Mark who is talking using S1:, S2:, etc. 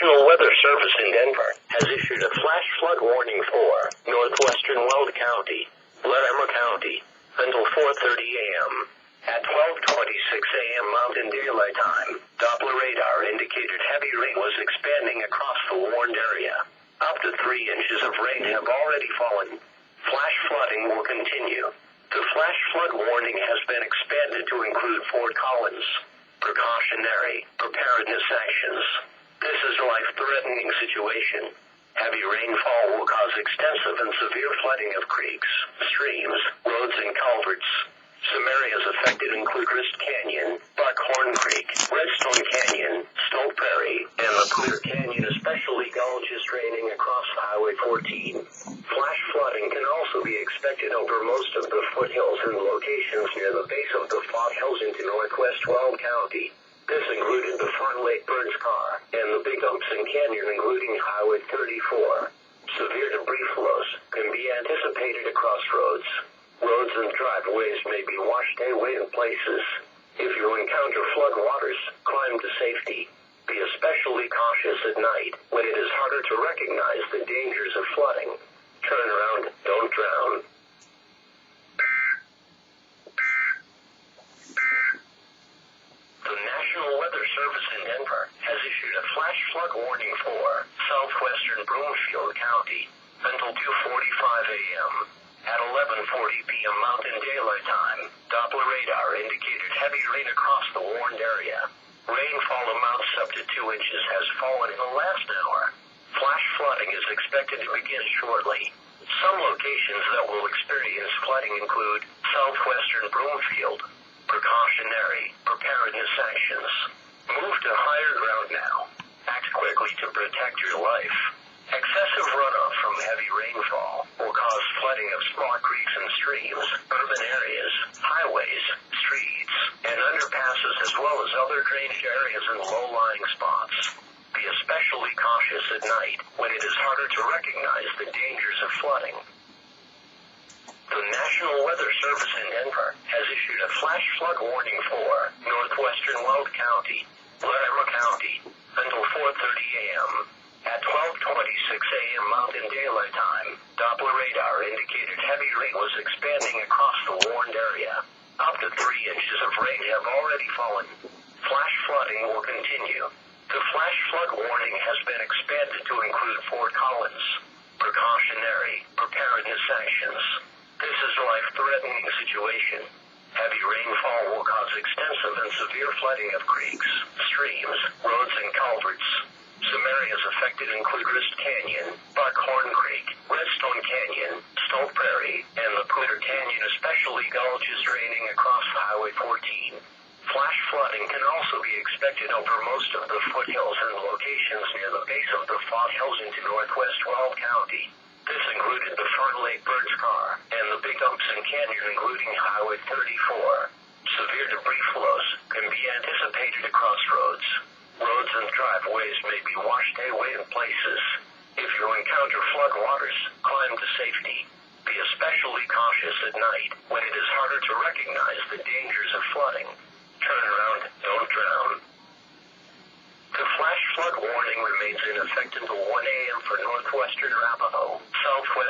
S1: National Weather Service in Denver has issued a flash flood warning for northwestern Weld County, Larimer County, until 4:30 a.m. At 12:26 a.m. Mountain Daylight Time, Doppler radar indicated heavy rain was expanding across the warned area. Up to 3 inches of rain have already fallen. Flash flooding will continue. The flash flood warning has been expanded to include Fort Collins. Precautionary preparedness actions. This is a life-threatening situation. Heavy rainfall will cause extensive and severe flooding of creeks, streams, roads, and culverts. Some areas affected include Grist Canyon, Buckhorn Creek, Redstone Canyon, Stowe Prairie, and the Clear Canyon, especially gulches draining across Highway 14. Flash flooding can also be expected over most of the foothills and locations near the base of the foothills into northwest Weld County. This included the Fern Lake Burns Car and the Big Upson Canyon, including Highway 34. Severe debris flows can be anticipated across roads. Roads and driveways may be washed away in places. If you encounter flood waters, climb to safety. Be especially cautious at night when it is harder to recognize the dangers of flooding. Turn around, don't drown. The National Weather Service in Denver has issued a flash flood warning for southwestern Broomfield County until 2:45 a.m. At 11:40 p.m. Mountain Daylight Time, Doppler radar indicated heavy rain across the warned area. Rainfall amounts up to 2 inches has fallen in the last hour. Flash flooding is expected to begin shortly. Some locations that will experience flooding include southwestern Broomfield. Precautionary preparedness actions. Move to higher ground now. Act quickly to protect your life. Excessive runoff from heavy rainfall will cause flooding of small creeks and streams, urban areas, highways, streets, and underpasses, as well as other drainage areas and low-lying spots. Be especially cautious at night when it is harder to recognize the dangers of flooding. The National Weather Service in Denver has issued a flash flood warning for northwestern Weld County, Larimer County, until 4:30 a.m. At 12:26 a.m. Mountain Daylight Time, Doppler radar indicated heavy rain was expanding across the warned area. Up to 3 inches of rain have already fallen. Flash flooding will continue. The flash flood warning has been expanded to include Fort Collins. Precautionary preparedness actions. This is a life-threatening situation. Heavy rainfall will cause extensive and severe flooding of creeks, streams, roads, and culverts. Some areas affected include Grist Canyon, Buckhorn Creek, Redstone Canyon, Stowe Prairie, and the Clear Canyon, especially gulches draining across Highway 14. Flash flooding can also be expected over most of the foothills and locations near the base of the foothills into northwest Weld County. This included the Fern Lake Burns Car and the Big Upson Canyon, including Highway 34. Severe debris flows can be anticipated across roads. Roads and driveways may be washed away in places. If you encounter flood waters, climb to safety. Be especially cautious at night when it is harder to recognize the dangers of flooding. Turn around, don't drown. The flash flood warning remains in effect until 1 a.m. for northwestern Arapahoe, southwest